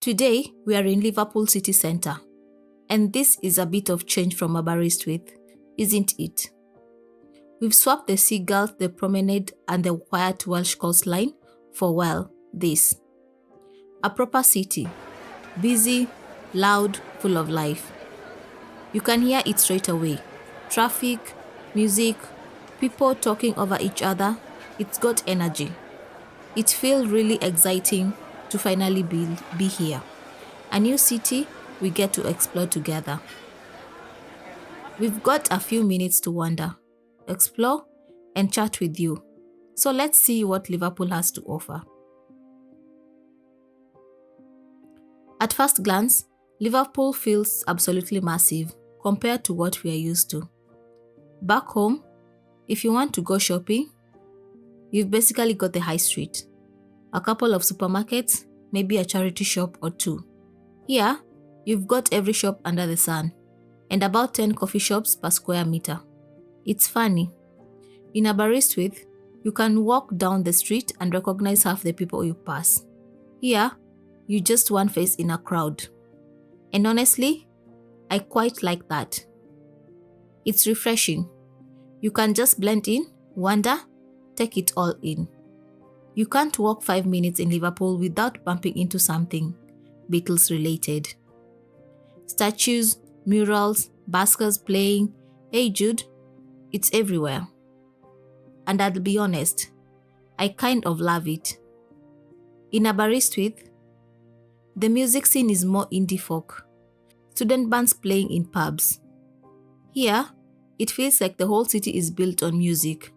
Today, we are in Liverpool city centre, and this is a bit of change from Aberystwyth, isn't it? We've swapped the seagulls, the promenade, and the quiet Welsh coastline for, well, this. A proper city, busy, loud, full of life. You can hear it straight away. Traffic, music, people talking over each other. It's got energy. It feels really exciting to finally be here. A new city we get to explore together. We've got a few minutes to wander, explore, and chat with you. So let's see what Liverpool has to offer. At first glance, Liverpool feels absolutely massive compared to what we are used to. Back home, if you want to go shopping, you've basically got the high street, a couple of supermarkets, maybe a charity shop or two. Here, you've got every shop under the sun, and about 10 coffee shops per square meter. It's funny. In Aberystwyth, you can walk down the street and recognize half the people you pass. Here, you just one face in a crowd. And honestly, I quite like that. It's refreshing. You can just blend in, wander, take it all in. You can't walk 5 minutes in Liverpool without bumping into something Beatles related. Statues, murals, baskers playing, Hey Jude, it's everywhere. And I'll be honest, I kind of love it. In Aberystwyth, the music scene is more indie folk, student bands playing in pubs. Here, it feels like the whole city is built on music.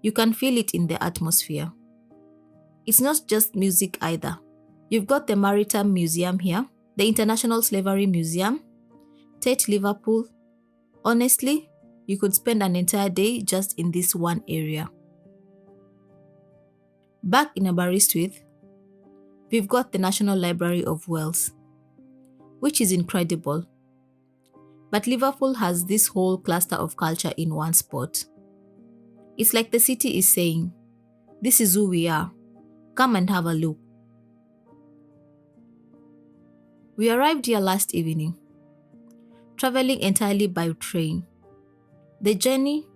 You can feel it in the atmosphere. It's not just music either. You've got the Maritime Museum here, the International Slavery Museum, Tate Liverpool. Honestly, you could spend an entire day just in this one area. Back in Aberystwyth, we've got the National Library of Wales, which is incredible. But Liverpool has this whole cluster of culture in one spot. It's like the city is saying, this is who we are. Come and have a look. We arrived here last evening, traveling entirely by train. The journey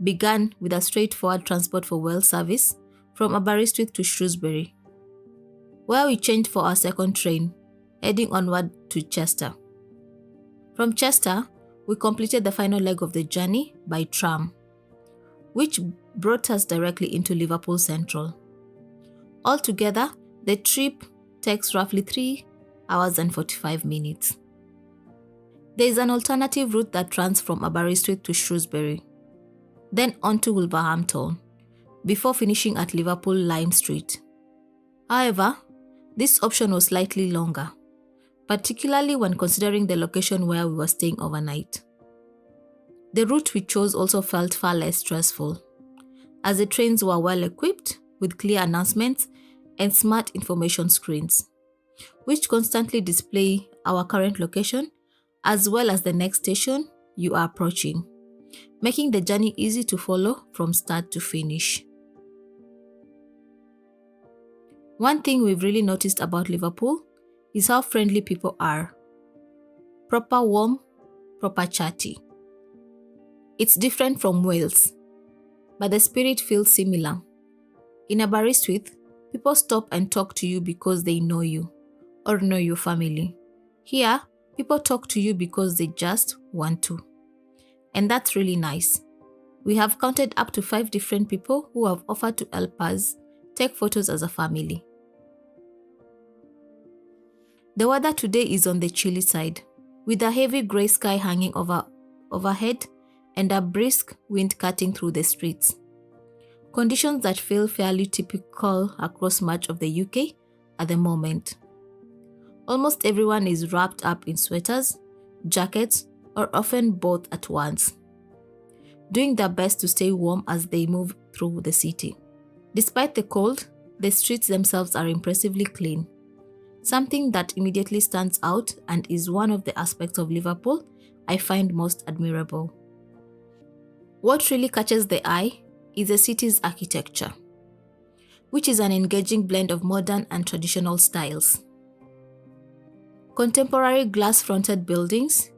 began with a straightforward Transport for Wales service from Aberystwyth to Shrewsbury, where we changed for our second train, heading onward to Chester. From Chester, we completed the final leg of the journey by tram, which brought us directly into Liverpool Central. Altogether, the trip takes roughly 3 hours and 45 minutes. There is an alternative route that runs from Aberystwyth to Shrewsbury, then on to Wolverhampton, before finishing at Liverpool Lime Street. However, this option was slightly longer, particularly when considering the location where we were staying overnight. The route we chose also felt far less stressful, as the trains were well equipped with clear announcements and smart information screens, which constantly display our current location as well as the next station you are approaching, making the journey easy to follow from start to finish. One thing we've really noticed about Liverpool is how friendly people are. Proper warm, proper chatty. It's different from Wales, but the spirit feels similar. In Aberystwyth, people stop and talk to you because they know you or know your family. Here, people talk to you because they just want to. And that's really nice. We have counted up to 5 different people who have offered to help us take photos as a family. The weather today is on the chilly side, with a heavy grey sky hanging overhead and a brisk wind cutting through the streets. Conditions that feel fairly typical across much of the UK at the moment. Almost everyone is wrapped up in sweaters, jackets, or often both at once, doing their best to stay warm as they move through the city. Despite the cold, the streets themselves are impressively clean, something that immediately stands out and is one of the aspects of Liverpool I find most admirable. What really catches the eye is the city's architecture, which is an engaging blend of modern and traditional styles. Contemporary glass-fronted buildings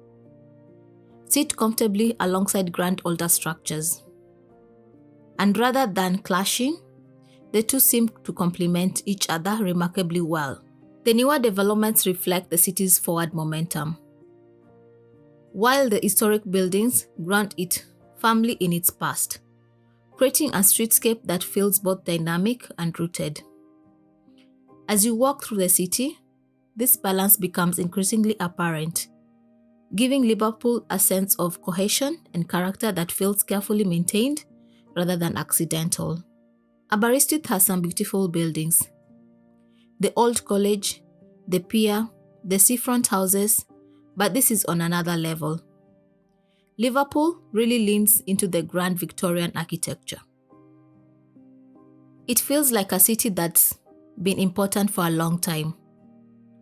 sit comfortably alongside grand older structures. And rather than clashing, the two seem to complement each other remarkably well. The newer developments reflect the city's forward momentum, while the historic buildings ground it firmly in its past, creating a streetscape that feels both dynamic and rooted. As you walk through the city, this balance becomes increasingly apparent, giving Liverpool a sense of cohesion and character that feels carefully maintained rather than accidental. Aberystwyth has some beautiful buildings. The Old College, the pier, the seafront houses, but this is on another level. Liverpool really leans into the grand Victorian architecture. It feels like a city that's been important for a long time.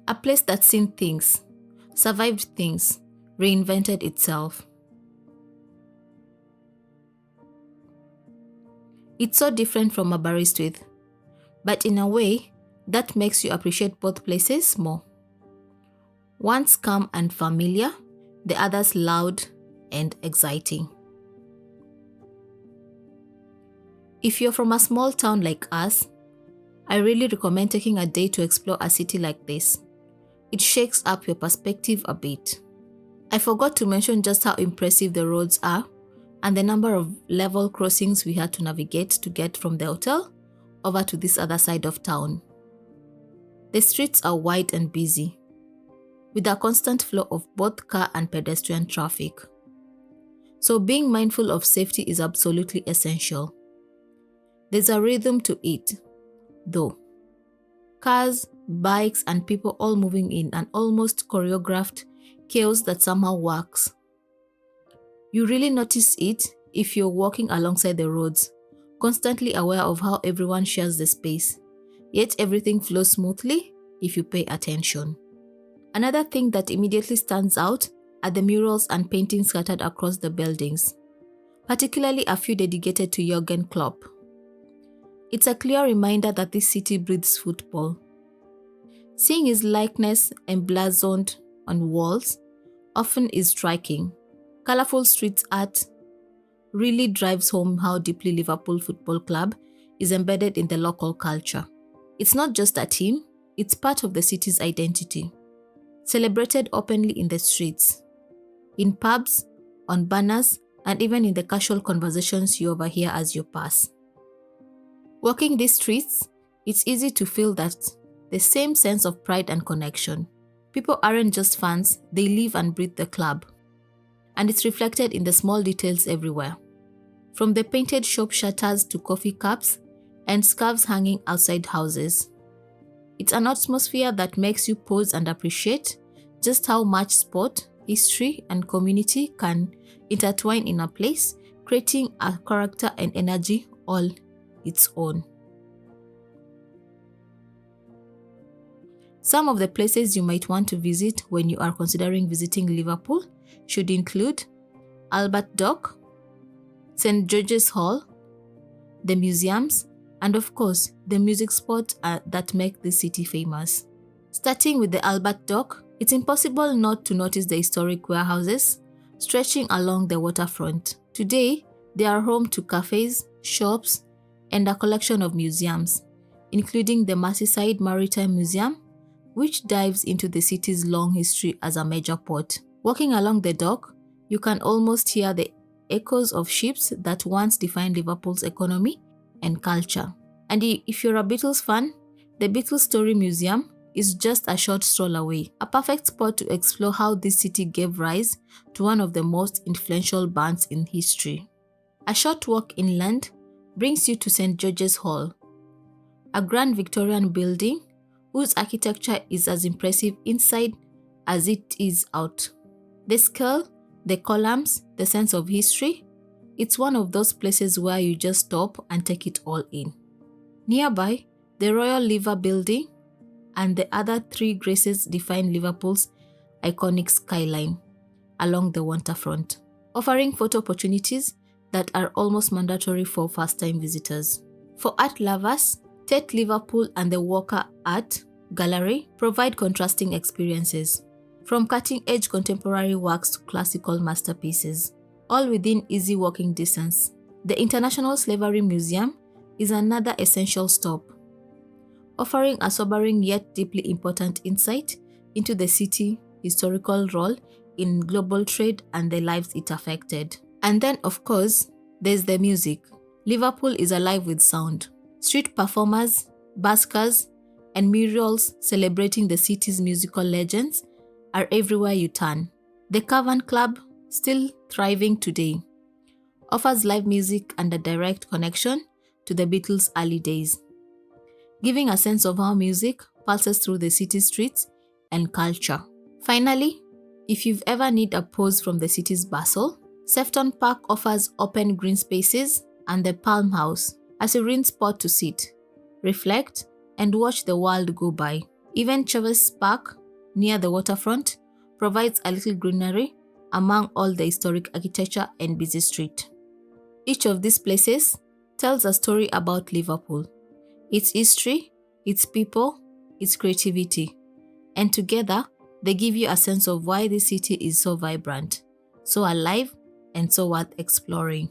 A place that's seen things, survived things, reinvented itself. It's so different from Aberystwyth, but in a way, that makes you appreciate both places more. One's calm and familiar, the other's loud and exciting. If you're from a small town like us, I really recommend taking a day to explore a city like this. It shakes up your perspective a bit. I forgot to mention just how impressive the roads are and the number of level crossings we had to navigate to get from the hotel over to this other side of town. The streets are wide and busy, with a constant flow of both car and pedestrian traffic. So being mindful of safety is absolutely essential. There's a rhythm to it, though. Cars, bikes, and people all moving in an almost choreographed chaos that somehow works. You really notice it if you're walking alongside the roads, constantly aware of how everyone shares the space, yet everything flows smoothly if you pay attention. Another thing that immediately stands out are the murals and paintings scattered across the buildings, particularly a few dedicated to Jurgen Klopp. It's a clear reminder that this city breathes football. Seeing his likeness emblazoned on walls often is striking. Colorful street art really drives home how deeply Liverpool Football Club is embedded in the local culture. It's not just a team, it's part of the city's identity. Celebrated openly in the streets, in pubs, on banners, and even in the casual conversations you overhear as you pass. Walking these streets, it's easy to feel that the same sense of pride and connection. People aren't just fans, they live and breathe the club. And it's reflected in the small details everywhere. From the painted shop shutters to coffee cups and scarves hanging outside houses. It's an atmosphere that makes you pause and appreciate just how much sport, history, and community can intertwine in a place, creating a character and energy all its own. Some of the places you might want to visit when you are considering visiting Liverpool should include Albert Dock, St. George's Hall, the museums, and of course, the music spots that make the city famous. Starting with the Albert Dock, it's impossible not to notice the historic warehouses stretching along the waterfront. Today, they are home to cafes, shops, and a collection of museums, including the Merseyside Maritime Museum, which dives into the city's long history as a major port. Walking along the dock, you can almost hear the echoes of ships that once defined Liverpool's economy and culture. And if you're a Beatles fan, the Beatles Story Museum is just a short stroll away, a perfect spot to explore how this city gave rise to one of the most influential bands in history. A short walk inland brings you to St. George's Hall, a grand Victorian building whose architecture is as impressive inside as it is out. The scale, the columns, the sense of history, it's one of those places where you just stop and take it all in. Nearby, the Royal Liver Building and the other three graces define Liverpool's iconic skyline along the waterfront, offering photo opportunities that are almost mandatory for first-time visitors. For art lovers, Tate Liverpool and the Walker Art Gallery provide contrasting experiences. from cutting-edge contemporary works to classical masterpieces, all within easy walking distance. The International Slavery Museum is another essential stop, offering a sobering yet deeply important insight into the city's historical role in global trade and the lives it affected. And then, of course, there's the music. Liverpool is alive with sound. Street performers, buskers, and murals celebrating the city's musical legends are everywhere you turn. The Cavern Club, still thriving today, offers live music and a direct connection to the Beatles' early days, giving a sense of how music pulses through the city streets and culture. Finally, if you've ever need a pause from the city's bustle, Sefton Park offers open green spaces and the Palm House, a serene spot to sit, reflect, and watch the world go by. Even Chavez Park, near the waterfront, provides a little greenery among all the historic architecture and busy street. Each of these places tells a story about Liverpool, its history, its people, its creativity, and together they give you a sense of why the city is so vibrant, so alive, and so worth exploring.